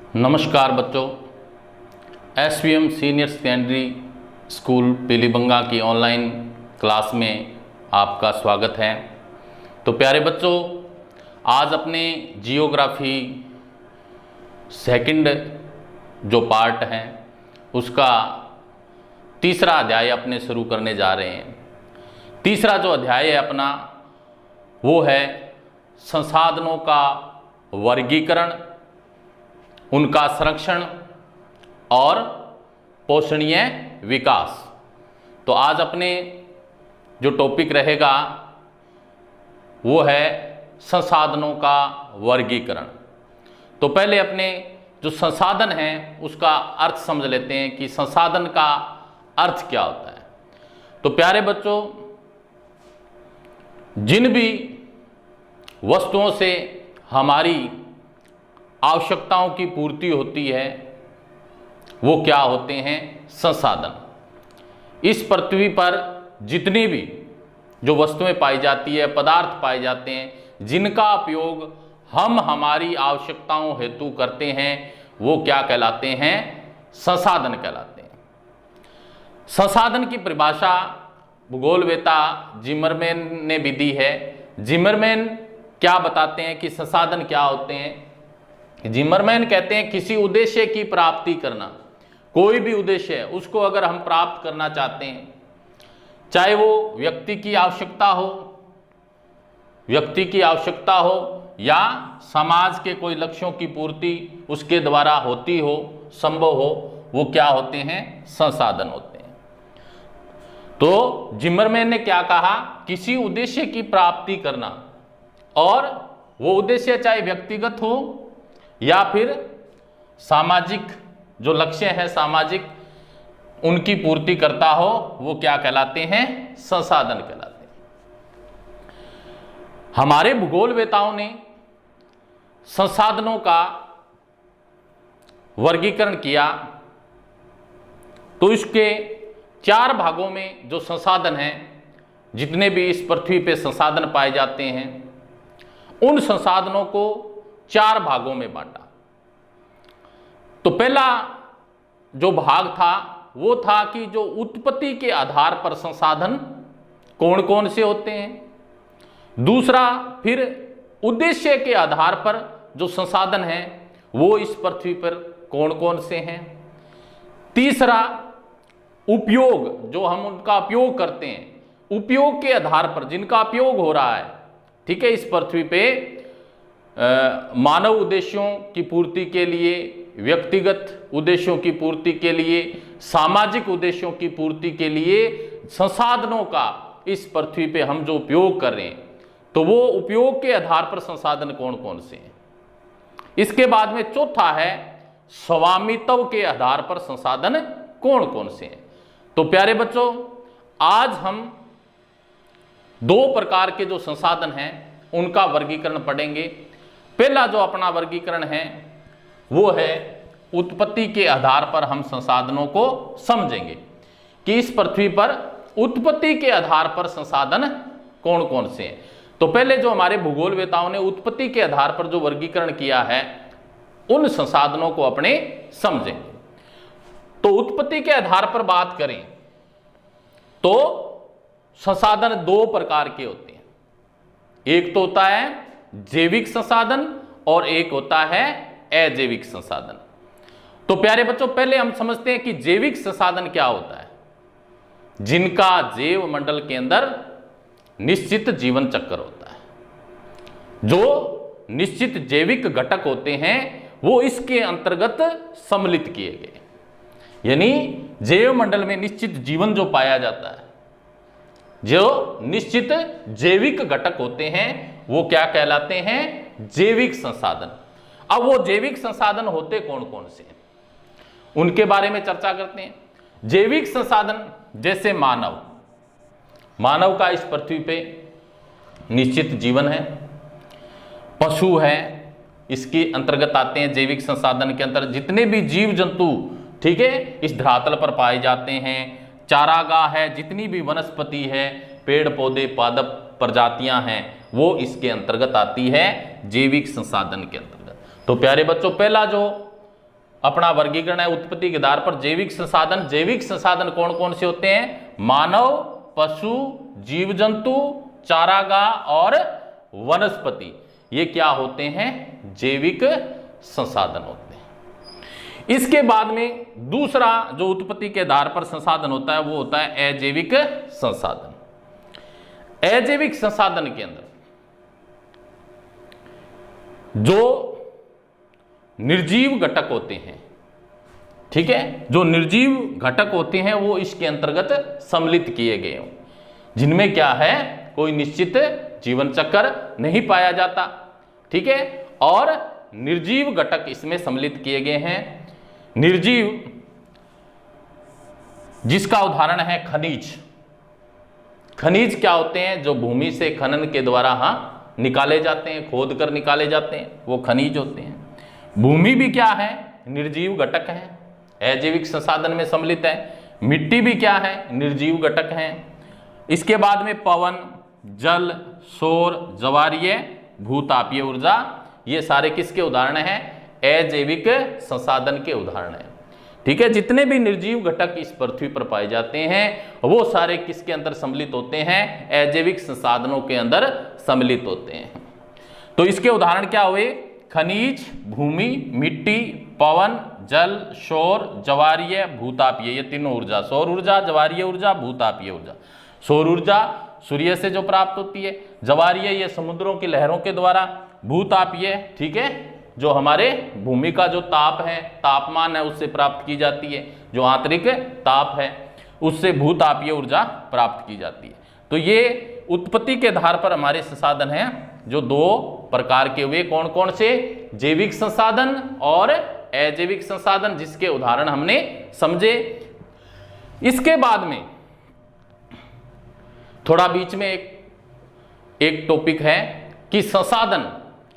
नमस्कार बच्चों, SVM senior secondary school Pilibanga की ऑनलाइन क्लास में आपका स्वागत है। तो प्यारे बच्चों, आज अपने जियोग्राफी सेकंड जो पार्ट है उसका तीसरा अध्याय अपने शुरू करने जा रहे हैं। तीसरा जो अध्याय है अपना वो है संसाधनों का वर्गीकरण, उनका संरक्षण और पोषणीय विकास। तो आज अपने जो टॉपिक रहेगा वो है संसाधनों का वर्गीकरण। तो पहले अपने जो संसाधन है उसका अर्थ समझ लेते हैं कि संसाधन का अर्थ क्या होता है। तो प्यारे बच्चों, जिन भी वस्तुओं से हमारी आवश्यकताओं की पूर्ति होती है वो क्या होते हैं? संसाधन। इस पृथ्वी पर जितनी भी जो वस्तुएं पाई जाती है, पदार्थ पाए जाते हैं, जिनका उपयोग हम हमारी आवश्यकताओं हेतु करते हैं वो क्या कहलाते हैं? संसाधन कहलाते हैं। संसाधन की परिभाषा भूगोलवेता जिमरमैन ने भी दी है। जिमरमैन क्या बताते हैं कि संसाधन क्या होते हैं? जिमरमैन कहते हैं किसी उद्देश्य की प्राप्ति करना, कोई भी उद्देश्य है उसको अगर हम प्राप्त करना चाहते हैं, चाहे वो व्यक्ति की आवश्यकता हो या समाज के कोई लक्ष्यों की पूर्ति उसके द्वारा होती हो, संभव हो, वो क्या होते हैं? संसाधन होते हैं। तो जिमरमैन ने क्या कहा? किसी उद्देश्य की प्राप्ति करना, और वो उद्देश्य चाहे व्यक्तिगत हो या फिर सामाजिक जो लक्ष्य है सामाजिक, उनकी पूर्ति करता हो, वो क्या कहलाते हैं? संसाधन कहलाते हैं। हमारे भूगोलवेताओं ने संसाधनों का वर्गीकरण किया तो इसके 4 भागों में जो संसाधन हैं, जितने भी इस पृथ्वी पे संसाधन पाए जाते हैं, उन संसाधनों को 4 भागों में बांटा। तो पहला जो भाग था वो था कि जो उत्पत्ति के आधार पर संसाधन कौन कौन से होते हैं। दूसरा, फिर उद्देश्य के आधार पर जो संसाधन हैं वो इस पृथ्वी पर कौन कौन से हैं। तीसरा, उपयोग, जो हम उनका उपयोग करते हैं, उपयोग के आधार पर जिनका उपयोग हो रहा है, ठीक है, इस पृथ्वी पे मानव उद्देश्यों की पूर्ति के लिए, व्यक्तिगत उद्देश्यों की पूर्ति के लिए, सामाजिक उद्देश्यों की पूर्ति के लिए संसाधनों का इस पृथ्वी पे हम जो उपयोग कर रहे हैं, तो वो उपयोग के आधार पर संसाधन कौन कौन से हैं। इसके बाद में चौथा है स्वामित्व के आधार पर संसाधन कौन कौन से हैं। तो प्यारे बच्चों, आज हम 2 प्रकार के जो संसाधन हैं उनका वर्गीकरण पढ़ेंगे। पहला जो अपना वर्गीकरण है वो है उत्पत्ति के आधार पर हम संसाधनों को समझेंगे कि इस पृथ्वी पर उत्पत्ति के आधार पर संसाधन कौन कौन से हैं। तो पहले जो हमारे भूगोलवेताओं ने उत्पत्ति के आधार पर जो वर्गीकरण किया है उन संसाधनों को अपने समझेंगे। तो उत्पत्ति के आधार पर बात करें तो संसाधन 2 प्रकार के होते हैं। एक तो होता है जैविक संसाधन और एक होता है अजैविक संसाधन। तो प्यारे बच्चों, पहले हम समझते हैं कि जैविक संसाधन क्या होता है। जिनका जैव मंडल के अंदर निश्चित जीवन चक्र होता है, जो निश्चित जैविक घटक होते हैं वो इसके अंतर्गत सम्मिलित किए गए। यानी जैव मंडल में निश्चित जीवन जो पाया जाता है, जो निश्चित जैविक घटक होते हैं वो क्या कहलाते हैं? जैविक संसाधन। अब वो जैविक संसाधन होते कौन कौन से हैं उनके बारे में चर्चा करते हैं। जैविक संसाधन जैसे मानव का इस पृथ्वी पे निश्चित जीवन है, पशु है, इसके अंतर्गत आते हैं। जैविक संसाधन के अंतर्गत जितने भी जीव जंतु, ठीक है, इस धरातल पर पाए जाते हैं, चारागाह है, जितनी भी वनस्पति है, पेड़ पौधे, पादप प्रजातियां हैं, वो इसके अंतर्गत आती है, जैविक संसाधन के अंतर्गत। तो प्यारे बच्चों, पहला जो अपना वर्गीकरण है उत्पत्ति के आधार पर। जैविक संसाधन कौन कौन से होते हैं? मानव, पशु, जीव जंतु, चारागाह और वनस्पति, ये क्या होते हैं? जैविक संसाधन होते हैं। इसके बाद में दूसरा जो उत्पत्ति के आधार पर संसाधन होता है वो होता है अजैविक संसाधन। अजैविक संसाधन के अंदर जो निर्जीव घटक होते हैं, ठीक है, जो निर्जीव घटक होते हैं वो इसके अंतर्गत सम्मिलित किए गए हों, जिनमें क्या है, कोई निश्चित जीवन चक्र नहीं पाया जाता, ठीक है, और निर्जीव घटक इसमें सम्मिलित किए गए हैं। निर्जीव जिसका उदाहरण है खनिज। खनिज क्या होते हैं? जो भूमि से खनन के द्वारा निकाले जाते हैं, खोद कर निकाले जाते हैं, वो खनिज होते हैं। भूमि भी क्या है? निर्जीव घटक है, अजैविक संसाधन में सम्मिलित है। मिट्टी भी क्या है? निर्जीव घटक है। इसके बाद में पवन, जल, सौर, ज्वारीय, भूतापीय ऊर्जा, ये सारे किसके उदाहरण हैं? अजैविक संसाधन के उदाहरण हैं, ठीक है। जितने भी निर्जीव घटक इस पृथ्वी पर पाए जाते हैं वो सारे किसके अंदर सम्मिलित होते हैं? अजैविक संसाधनों के अंदर सम्मिलित होते हैं। तो इसके उदाहरण क्या हुए? खनिज, भूमि, मिट्टी, पवन, जल, सौर, ज्वारीय, भूतापीय, ये तीनों ऊर्जा, सौर ऊर्जा, ज्वारीय ऊर्जा, भूतापीय ऊर्जा। सौर ऊर्जा सूर्य से जो प्राप्त होती है, ज्वारीय ये समुद्रों की लहरों के द्वारा, भूतापीय, ठीक है, जो हमारे भूमि का जो ताप है, तापमान है, उससे प्राप्त की जाती है, जो आंतरिक ताप है उससे भूतापीय ऊर्जा प्राप्त की जाती है। तो ये उत्पत्ति के आधार पर हमारे संसाधन हैं जो दो प्रकार के हुए, कौन कौन से? जैविक संसाधन और अजैविक संसाधन, जिसके उदाहरण हमने समझे। इसके बाद में थोड़ा बीच में एक टॉपिक है कि संसाधन,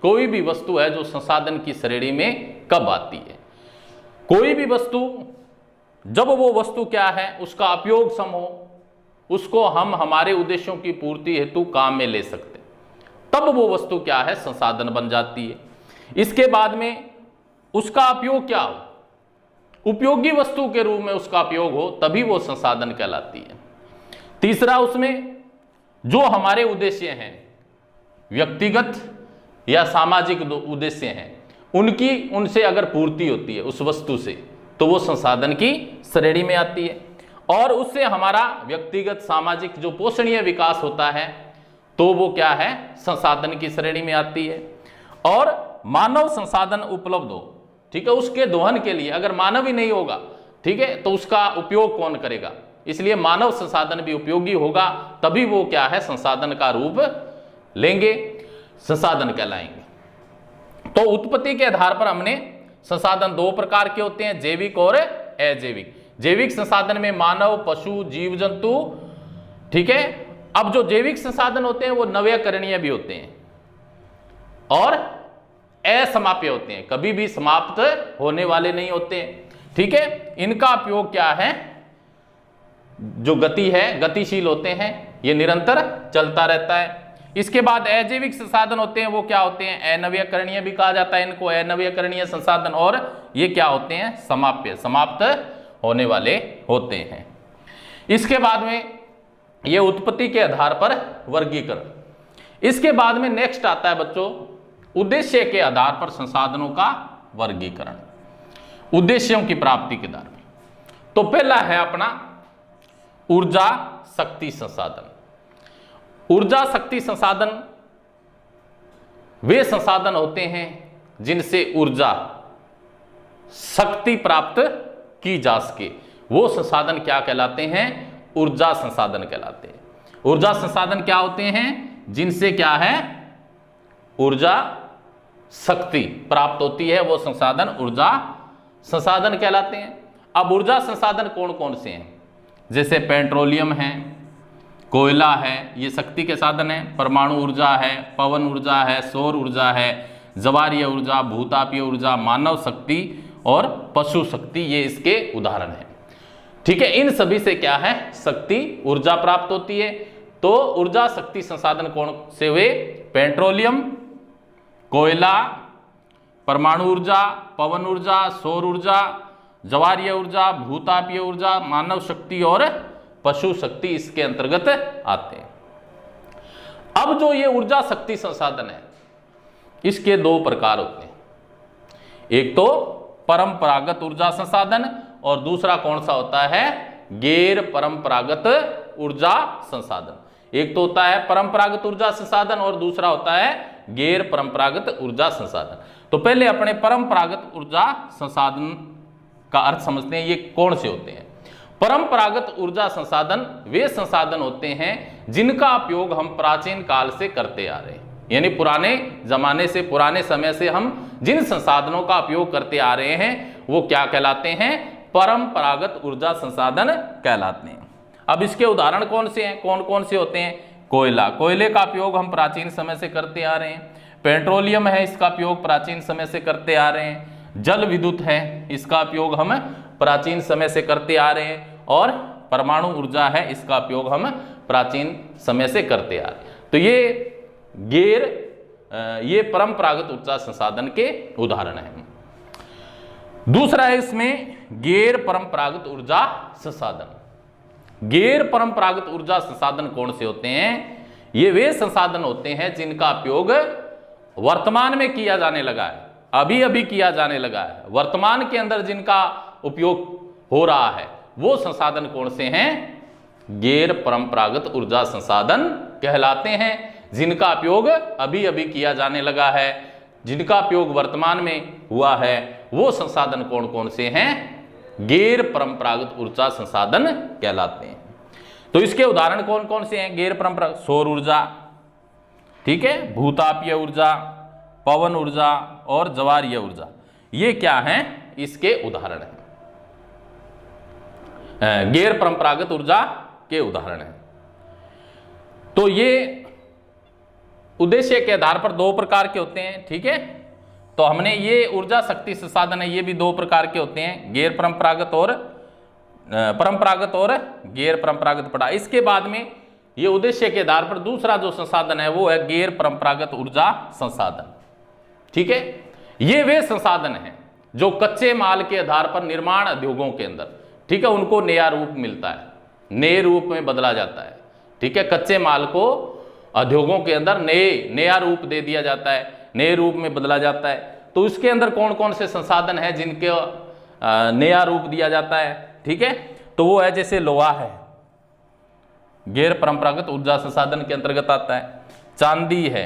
कोई भी वस्तु है जो संसाधन की श्रेणी में कब आती है। कोई भी वस्तु, जब वो वस्तु क्या है, उसका उपयोग सम हो, उसको हम हमारे उद्देश्यों की पूर्ति हेतु काम में ले सकते, तब वो वस्तु क्या है? संसाधन बन जाती है। इसके बाद में उसका उपयोग क्या हो, उपयोगी वस्तु के रूप में उसका उपयोग हो, तभी वो संसाधन कहलाती है। तीसरा, उसमें जो हमारे उद्देश्य हैं, व्यक्तिगत या सामाजिक उद्देश्य हैं, उनसे अगर पूर्ति होती है उस वस्तु से, तो वो संसाधन की श्रेणी में आती है। और उससे हमारा व्यक्तिगत सामाजिक जो पोषणीय विकास होता है, तो वो क्या है? संसाधन की श्रेणी में आती है। और मानव संसाधन उपलब्ध हो, ठीक है, उसके दोहन के लिए अगर मानव ही नहीं होगा, ठीक है, तो उसका उपयोग कौन करेगा? इसलिए मानव संसाधन भी उपयोगी होगा, तभी वो क्या है? संसाधन का रूप लेंगे, संसाधन कहलाएंगे। तो उत्पत्ति के आधार पर हमने संसाधन दो प्रकार के होते हैं, जैविक और अजैविक। जैविक संसाधन में मानव, पशु, जीव जंतु, ठीक है। अब जो जैविक संसाधन होते हैं वो नव्यकरणीय भी होते हैं और असमाप्य होते हैं, कभी भी समाप्त होने वाले नहीं होते, ठीक है। इनका उपयोग क्या है? जो गति है, गतिशील होते हैं, ये निरंतर चलता रहता है। इसके बाद अजैविक संसाधन होते हैं, वो क्या होते हैं? अनव्यकरणीय भी कहा जाता है इनको, अनव्यकरणीय संसाधन, और ये क्या होते हैं? समाप्य, समाप्त होने वाले होते हैं। इसके बाद में ये उत्पत्ति के आधार पर वर्गीकरण। इसके बाद में नेक्स्ट आता है बच्चों, उद्देश्य के आधार पर संसाधनों का वर्गीकरण, उद्देश्यों की प्राप्ति के आधार पर। तो पहला है अपना ऊर्जा शक्ति संसाधन। ऊर्जा शक्ति संसाधन वे संसाधन होते हैं जिनसे ऊर्जा शक्ति प्राप्त की जा सके, वो संसाधन क्या कहलाते हैं? ऊर्जा संसाधन कहलाते हैं। ऊर्जा संसाधन क्या होते हैं? जिनसे क्या है? ऊर्जा शक्ति प्राप्त होती है, वो संसाधन ऊर्जा संसाधन कहलाते हैं। अब ऊर्जा संसाधन कौन कौन से हैं? जैसे पेट्रोलियम है, कोयला है, ये शक्ति के साधन है। परमाणु ऊर्जा है, पवन ऊर्जा है, सौर ऊर्जा है, ज्वारीय ऊर्जा, भूतापीय ऊर्जा, मानव शक्ति और पशु शक्ति, ये इसके उदाहरण हैं, ठीक है। इन सभी से क्या है? शक्ति, ऊर्जा प्राप्त होती है। तो ऊर्जा शक्ति संसाधन कौन से हुए? पेट्रोलियम, कोयला, परमाणु ऊर्जा, पवन ऊर्जा, सौर ऊर्जा, ज्वारीय ऊर्जा, भूतापीय ऊर्जा, मानव शक्ति और पशु शक्ति इसके अंतर्गत आते हैं। अब जो ये ऊर्जा शक्ति संसाधन है इसके दो प्रकार होते हैं, एक तो परंपरागत ऊर्जा संसाधन और दूसरा कौन सा होता है, गैर परंपरागत ऊर्जा संसाधन। एक तो होता है परंपरागत ऊर्जा संसाधन और दूसरा होता है गैर परंपरागत ऊर्जा संसाधन। तो पहले अपने परंपरागत ऊर्जा संसाधन का अर्थ समझते हैं, ये कौन से होते हैं। परंपरागत ऊर्जा संसाधन वे संसाधन होते हैं जिनका उपयोग हम प्राचीन काल से करते आ रहे हैं, यानी पुराने जमाने से, पुराने समय से हम जिन संसाधनों का उपयोग करते आ रहे हैं वो क्या कहलाते हैं, परंपरागत ऊर्जा संसाधन कहलाते हैं। अब इसके उदाहरण कौन से हैं, कौन कौन से होते हैं। कोयला, कोयले का उपयोग हम प्राचीन समय से करते आ रहे हैं। पेट्रोलियम है, इसका उपयोग प्राचीन समय से करते आ रहे हैं। जल विद्युत है, इसका उपयोग हम प्राचीन समय से करते आ रहे हैं। और परमाणु ऊर्जा है, इसका उपयोग हम प्राचीन समय से करते आ रहे हैं। तो ये परंपरागत ऊर्जा संसाधन के उदाहरण हैं। दूसरा है इसमें गैर परंपरागत ऊर्जा संसाधन। गैर परंपरागत ऊर्जा संसाधन कौन से होते हैं, ये वे संसाधन होते हैं जिनका उपयोग वर्तमान में किया जाने लगा है, अभी अभी किया जाने लगा है, वर्तमान के अंदर जिनका उपयोग हो रहा है वो संसाधन कौन से हैं, गैर परंपरागत ऊर्जा संसाधन कहलाते हैं। जिनका उपयोग अभी अभी किया जाने लगा है, जिनका उपयोग वर्तमान में हुआ है, वो संसाधन कौन कौन से हैं, गैर परंपरागत ऊर्जा संसाधन कहलाते हैं। तो इसके उदाहरण कौन कौन से हैं गैर परंपरागत, सौर ऊर्जा, ठीक है, भूतापीय ऊर्जा, पवन ऊर्जा और ज्वारीय ऊर्जा, ये क्या हैं, इसके उदाहरण हैं, गैर परंपरागत ऊर्जा के उदाहरण हैं। तो ये उद्देश्य के आधार पर दो प्रकार के होते हैं, ठीक है। तो हमने ये ऊर्जा शक्ति संसाधन है, ये भी दो प्रकार के होते हैं, गैर परंपरागत और परंपरागत और गैर परंपरागत पढ़ा। इसके बाद में ये उद्देश्य के आधार पर दूसरा जो संसाधन है वो है गैर परंपरागत ऊर्जा संसाधन, ठीक है। ये वे संसाधन हैं जो कच्चे माल के आधार पर निर्माण उद्योगों के अंदर, ठीक है, उनको नया रूप मिलता है, नए रूप में बदला जाता है, ठीक है। कच्चे माल को उद्योगों के अंदर नया रूप दे दिया जाता है, नए रूप में बदला जाता है। तो उसके अंदर कौन कौन से संसाधन हैं जिनके नया रूप दिया जाता है, ठीक है। तो वो है जैसे लोहा है, गैर परंपरागत ऊर्जा संसाधन के अंतर्गत आता है। चांदी है,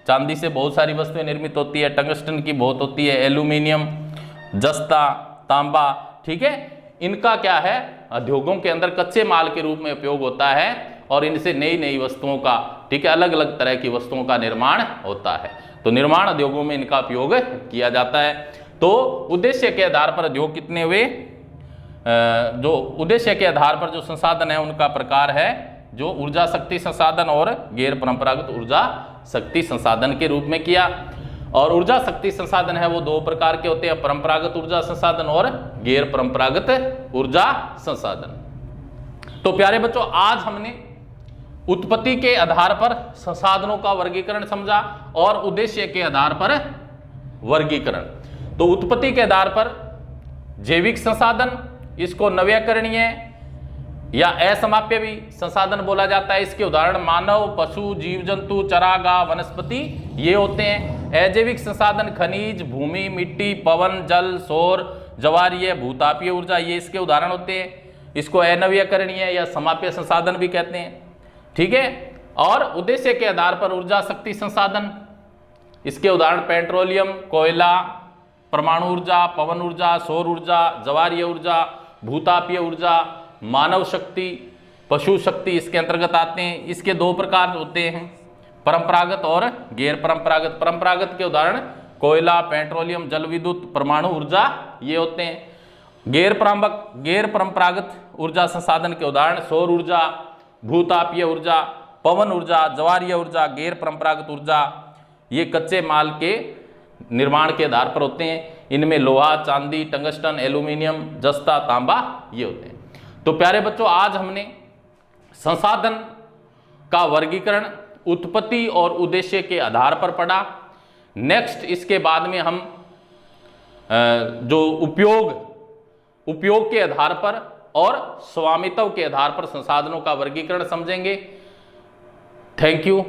चांदी से बहुत सारी वस्तुएं निर्मित होती है, टंगस्टन की बहुत होती है, एल्यूमिनियम, जस्ता, तांबा, ठीक है। इनका क्या है, उद्योगों के अंदर कच्चे माल के रूप में उपयोग होता है और इनसे नई नई वस्तुओं का, ठीक है, अलग अलग तरह की वस्तुओं का निर्माण होता है। तो निर्माण उद्योगों में इनका उपयोग किया जाता है। तो उद्देश्य के आधार पर उद्योग कितने हुए, जो उद्देश्य के आधार पर जो संसाधन है उनका प्रकार है जो ऊर्जा शक्ति संसाधन और गैर परंपरागत ऊर्जा शक्ति संसाधन के रूप में किया। और ऊर्जा शक्ति संसाधन है वो दो प्रकार के होते हैं, परंपरागत ऊर्जा संसाधन और गैर परंपरागत ऊर्जा संसाधन। तो प्यारे बच्चों, आज हमने उत्पत्ति के आधार पर संसाधनों का वर्गीकरण समझा और उद्देश्य के आधार पर वर्गीकरण। तो उत्पत्ति के आधार पर जैविक संसाधन, इसको नवीकरणीय या असमाप्य भी संसाधन बोला जाता है। इसके उदाहरण मानव, पशु, जीव जंतु, चरागाह, वनस्पति ये होते हैं। अजैविक संसाधन खनिज, भूमि, मिट्टी, पवन, जल, सौर, ज्वारीय, भूतापीय ऊर्जा, ये इसके उदाहरण होते हैं। इसको अनवीकरणीय या समाप्य संसाधन भी कहते हैं, ठीक है। और उद्देश्य के आधार पर ऊर्जा शक्ति संसाधन, इसके उदाहरण पेट्रोलियम, कोयला, परमाणु ऊर्जा, पवन ऊर्जा, सौर ऊर्जा, ज्वारीय ऊर्जा, भूतापीय ऊर्जा, मानव शक्ति, पशु शक्ति इसके अंतर्गत आते हैं। इसके दो प्रकार होते हैं, परंपरागत और गैर परंपरागत। परंपरागत के उदाहरण कोयला, पेट्रोलियम, जल विद्युत, परमाणु ऊर्जा ये होते हैं। गैर परंपरागत ऊर्जा संसाधन के उदाहरण सौर ऊर्जा, भूतापीय ऊर्जा, पवन ऊर्जा, ज्वारीय ऊर्जा, गैर परंपरागत ऊर्जा, ये कच्चे माल के निर्माण के आधार पर होते हैं। इनमें लोहा, चांदी, टंगस्टन, एल्यूमिनियम, जस्ता, तांबा ये होते हैं। तो प्यारे बच्चों, आज हमने संसाधन का वर्गीकरण उत्पत्ति और उद्देश्य के आधार पर पढ़ा। नेक्स्ट इसके बाद में हम जो उपयोग के आधार पर और स्वामित्व के आधार पर संसाधनों का वर्गीकरण समझेंगे। Thank you.